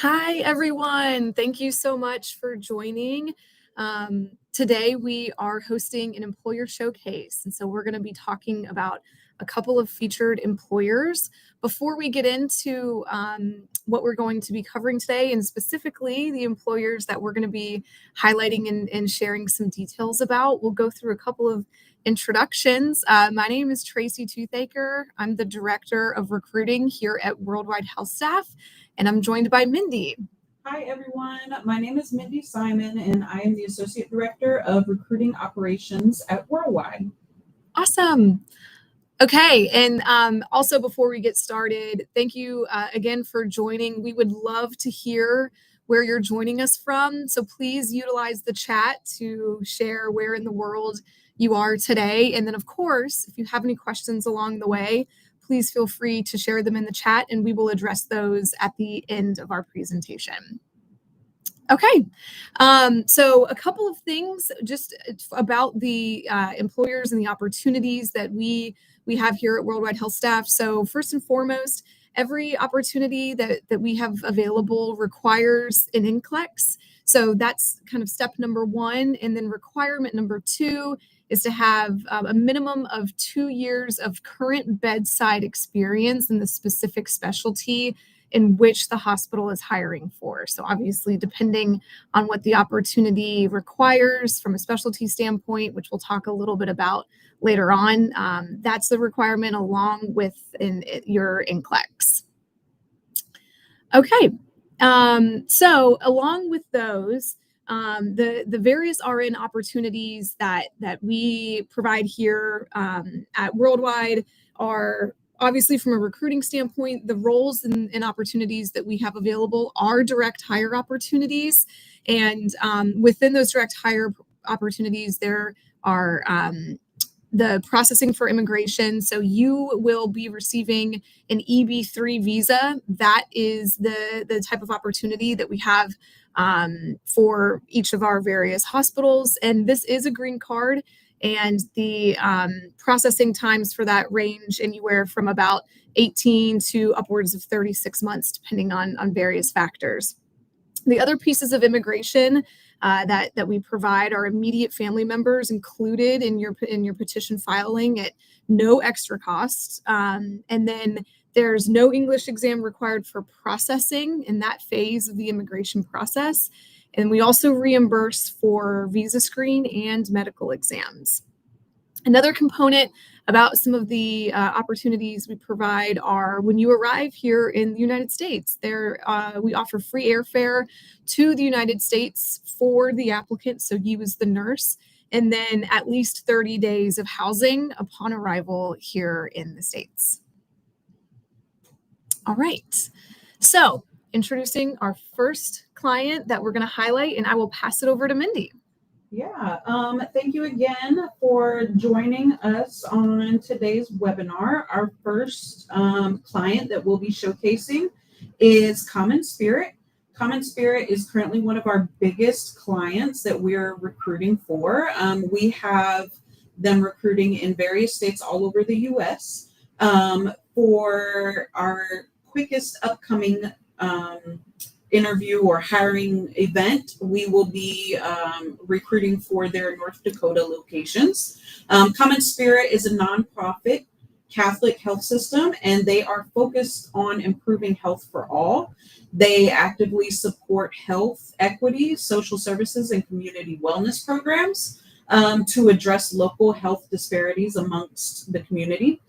Hi, everyone. Thank you so much for joining. Today, we are hosting an employer showcase. And so we're going to be talking about a couple of featured employers. Before we get into what we're going to be covering today, and specifically the employers that we're going to be highlighting and sharing some details about, we'll go through a couple of introductions. My name is Tracy Toothaker. I'm the Director of Recruiting here at Worldwide Health Staff, and I'm joined by Mindy. Hi, everyone. My name is Mindy Simon, and I am the Associate Director of Recruiting Operations at Worldwide. Awesome. Okay, and also before we get started, thank you again for joining. We would love to hear where you're joining us from, so please utilize the chat to share where in the world you are today. And then, of course, if you have any questions along the way, please feel free to share them in the chat, and we will address those at the end of our presentation. Okay, so a couple of things just about the employers and the opportunities that we have here at Worldwide Health Staff. So first and foremost, every opportunity that we have available requires an NCLEX. So that's kind of step number one. And then requirement number two is to have a minimum of 2 years of current bedside experience in the specific specialty in which the hospital is hiring for. So obviously, depending on what the opportunity requires from a specialty standpoint, which we'll talk a little bit about later on, that's the requirement along with your NCLEX. Okay, so along with those, the various RN opportunities that we provide here at Worldwide are obviously, from a recruiting standpoint, the roles and opportunities that we have available are direct hire opportunities. And within those direct hire opportunities, there are the processing for immigration. So you will be receiving an EB-3 visa. That is the type of opportunity that we have for each of our various hospitals. And this is a green card. And the processing times for that range anywhere from about 18 to upwards of 36 months, depending on various factors. The other pieces of immigration that we provide are immediate family members included in your petition filing at no extra cost. And then there's no English exam required for processing in that phase of the immigration process. And we also reimburse for visa screen and medical exams. Another component about some of the opportunities we provide are when you arrive here in the United States, we offer free airfare to the United States for the applicant, so you as the nurse, and then at least 30 days of housing upon arrival here in the States. All right, so introducing our first client that we're going to highlight, and I will pass it over to Mindy. Yeah, thank you again for joining us on today's webinar. Our first client that we'll be showcasing is CommonSpirit. CommonSpirit is currently one of our biggest clients that we're recruiting for. We have them recruiting in various states all over the U.S. For our quickest upcoming interview or hiring event, we will be recruiting for their North Dakota locations. CommonSpirit is a nonprofit Catholic health system, and they are focused on improving health for all. They actively support health equity, social services, and community wellness programs to address local health disparities amongst the community.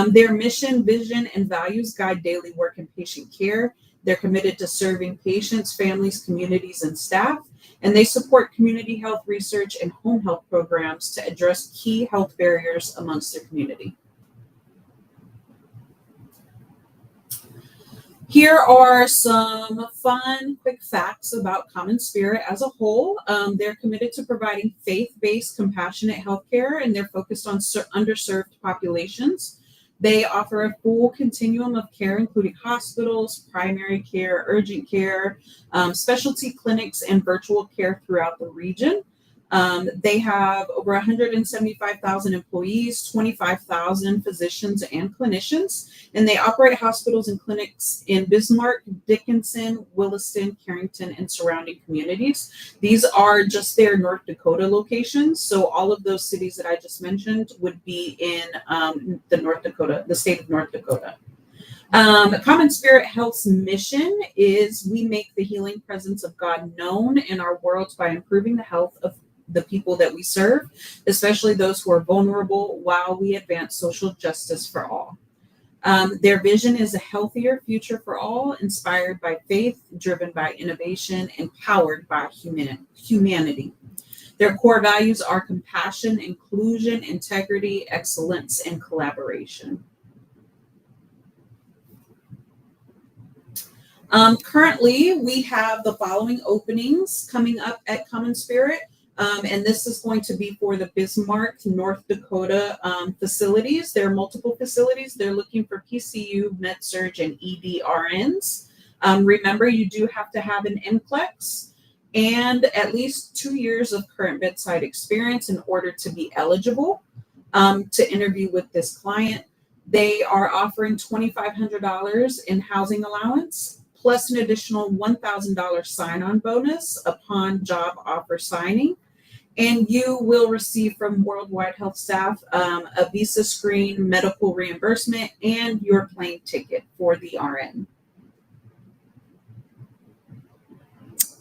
Their mission, vision, and values guide daily work and patient care. They're committed to serving patients, families, communities, and staff, and they support community health research and home health programs to address key health barriers amongst their community. Here are some fun, quick facts about CommonSpirit as a whole. They're committed to providing faith-based, compassionate healthcare, and they're focused on underserved populations. They offer a full continuum of care, including hospitals, primary care, urgent care, specialty clinics, and virtual care throughout the region. They have over 175,000 employees, 25,000 physicians and clinicians, and they operate hospitals and clinics in Bismarck, Dickinson, Williston, Carrington, and surrounding communities. These are just their North Dakota locations. So all of those cities that I just mentioned would be in the state of North Dakota. CommonSpirit Health's mission is we make the healing presence of God known in our world by improving the health of the people that we serve, especially those who are vulnerable, while we advance social justice for all. Their vision is a healthier future for all, inspired by faith, driven by innovation, and powered by humanity. Their core values are compassion, inclusion, integrity, excellence, and collaboration. Currently, we have the following openings coming up at CommonSpirit. And this is going to be for the Bismarck, North Dakota facilities. There are multiple facilities. They're looking for PCU, MedSurg, and ED RNs. Remember, you do have to have an NCLEX and at least 2 years of current bedside experience in order to be eligible to interview with this client. They are offering $2,500 in housing allowance, plus an additional $1,000 sign-on bonus upon job offer signing. And you will receive from Worldwide Health staff a visa screen, medical reimbursement, and your plane ticket for the RN.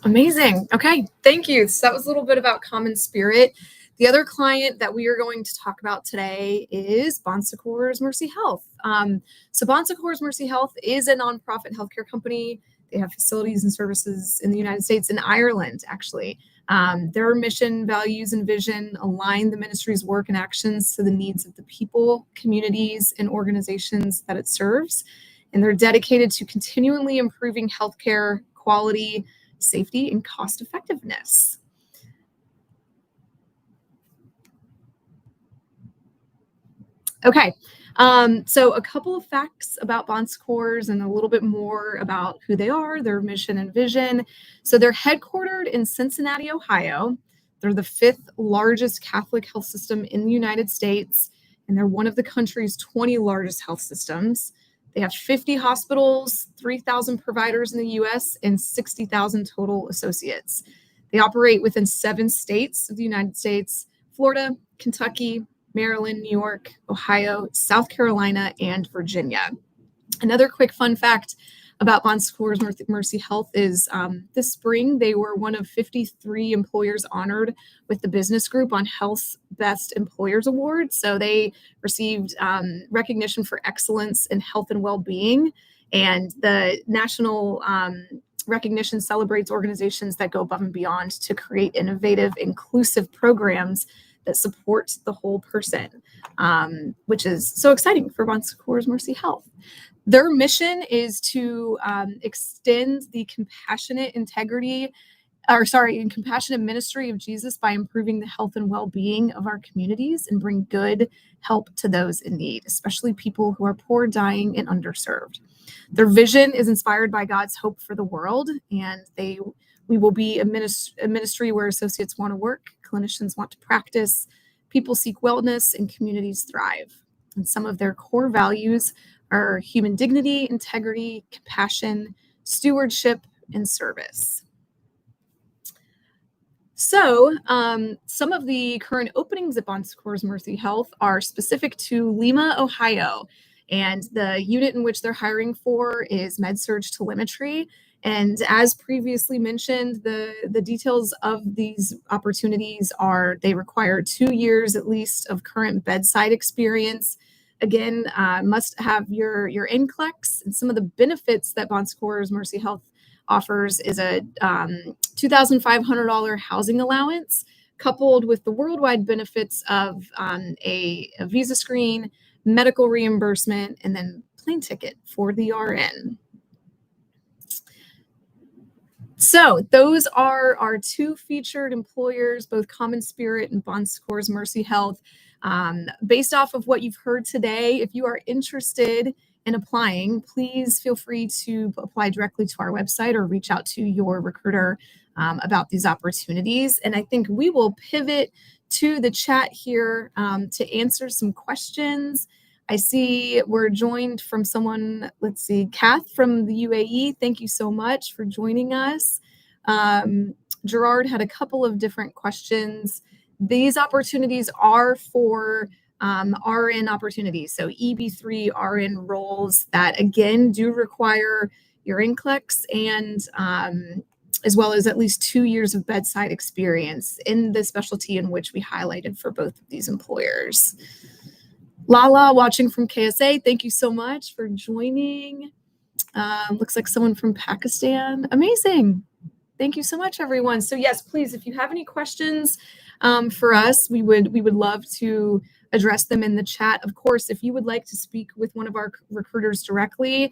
Amazing. Okay, thank you. So that was a little bit about CommonSpirit. The other client that we are going to talk about today is Secours Mercy Health. So Secours Mercy Health is a nonprofit healthcare company. They have facilities and services in the United States and Ireland, actually. Their mission, values, and vision align the ministry's work and actions to the needs of the people, communities, and organizations that it serves. And they're dedicated to continually improving healthcare quality, safety, and cost effectiveness. Okay, so a couple of facts about Secours and a little bit more about who they are, their mission and vision. So they're headquartered in Cincinnati, Ohio. They're the 5th largest Catholic health system in the United States, and they're one of the country's 20 largest health systems. They have 50 hospitals, 3,000 providers in the U.S., and 60,000 total associates. They operate within 7 states of the United States: Florida, Kentucky, Maryland, New York, Ohio, South Carolina, and Virginia. Another quick fun fact about Secours Mercy Health is this spring, they were one of 53 employers honored with the Business Group on Health's Best Employers Award. So they received recognition for excellence in health and well-being. And the national recognition celebrates organizations that go above and beyond to create innovative, inclusive programs that support the whole person, which is so exciting for Secours Mercy Health. Their mission is to extend the compassionate ministry of Jesus by improving the health and well-being of our communities and bring good help to those in need, especially people who are poor, dying, and underserved. Their vision is inspired by God's hope for the world, and we will be a ministry where associates want to work, clinicians want to practice, people seek wellness, and communities thrive. And some of their core values are human dignity, integrity, compassion, stewardship, and service. So some of the current openings at Secours Mercy Health are specific to Lima, Ohio. And the unit in which they're hiring for is MedSurg Telemetry. And as previously mentioned, the details of these opportunities are they require 2 years at least of current bedside experience. Again, must have your NCLEX, and some of the benefits that Secours Mercy Health offers is a $2,500 housing allowance, coupled with the worldwide benefits of a visa screen, medical reimbursement, and then plane ticket for the RN. So those are our 2 featured employers, both CommonSpirit and Secours Mercy Health. Based off of what you've heard today, if you are interested in applying, please feel free to apply directly to our website or reach out to your recruiter about these opportunities. And I think we will pivot to the chat here to answer some questions. I see we're joined from someone, let's see, Kath from the UAE. Thank you so much for joining us. Gerard had a couple of different questions. These opportunities are for RN opportunities, so EB3 RN roles that, again, do require your NCLEX and as well as at least 2 years of bedside experience in the specialty in which we highlighted for both of these employers. Lala, watching from KSA, thank you so much for joining. Looks like someone from Pakistan. Amazing. Thank you so much, everyone. So yes, please, if you have any questions for us, we would love to address them in the chat. Of course, if you would like to speak with one of our recruiters directly,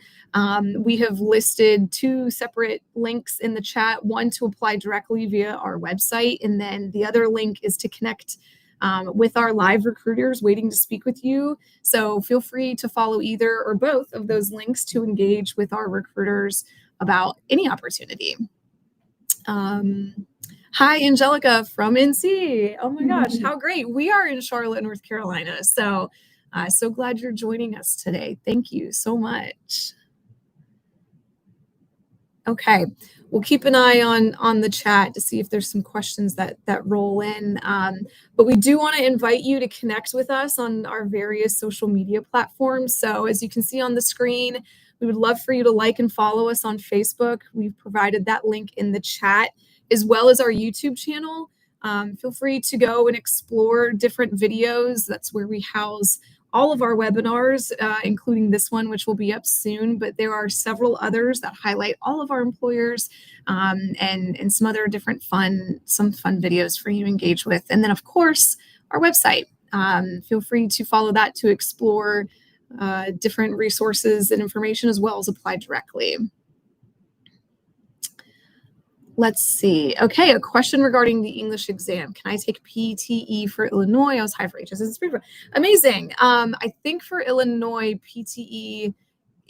we have listed 2 separate links in the chat, one to apply directly via our website, and then the other link is to connect with our live recruiters waiting to speak with you. So feel free to follow either or both of those links to engage with our recruiters about any opportunity. Hi, Angelica from NC. Oh my gosh, how great. We are in Charlotte, North Carolina. So so glad you're joining us today. Thank you so much. Okay, we'll keep an eye on the chat to see if there's some questions that roll in. But we do want to invite you to connect with us on our various social media platforms. So as you can see on the screen, we would love for you to like and follow us on Facebook. We've provided that link in the chat, as well as our YouTube channel. Feel free to go and explore different videos. That's where we house all of our webinars, including this one, which will be up soon. But there are several others that highlight all of our employers and some other different fun videos for you to engage with. And then, of course, our website. Feel free to follow that to explore different resources and information, as well as apply directly. Let's see. Okay, a question regarding the English exam. Can I take PTE for Illinois? I was high for HS. Amazing. I think for Illinois, PTE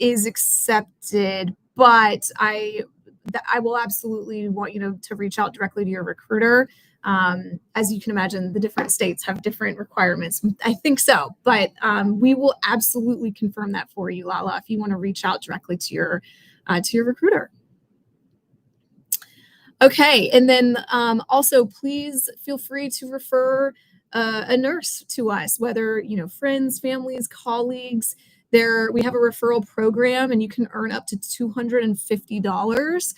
is accepted, but I will absolutely want you to reach out directly to your recruiter. As you can imagine, the different states have different requirements. I think so, but we will absolutely confirm that for you, Lala, if you want to reach out directly to your recruiter. Okay, and then also please feel free to refer a nurse to us, whether friends, families, colleagues. We have a referral program, and you can earn up to $250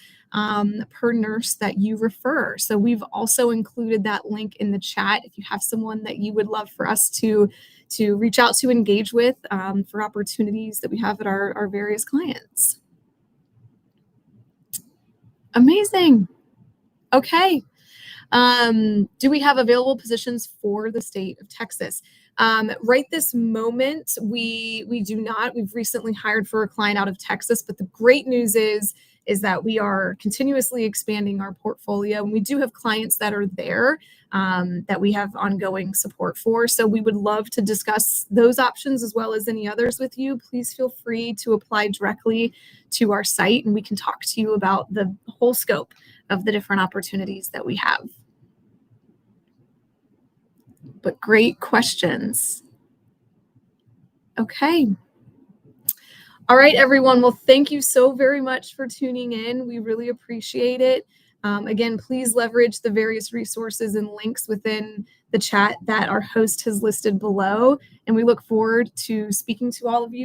per nurse that you refer. So we've also included that link in the chat if you have someone that you would love for us to reach out to, engage with for opportunities that we have at our various clients. Amazing. Okay. Do we have available positions for the state of Texas? Right this moment, we do not. We've recently hired for a client out of Texas, but the great news is that we are continuously expanding our portfolio, and we do have clients that are there that we have ongoing support for. So we would love to discuss those options as well as any others with you. Please feel free to apply directly to our site, and we can talk to you about the whole scope of the different opportunities that we have. But great questions. Okay. All right, everyone. Well, thank you so very much for tuning in. We really appreciate it. Again, please leverage the various resources and links within the chat that our host has listed below. And we look forward to speaking to all of you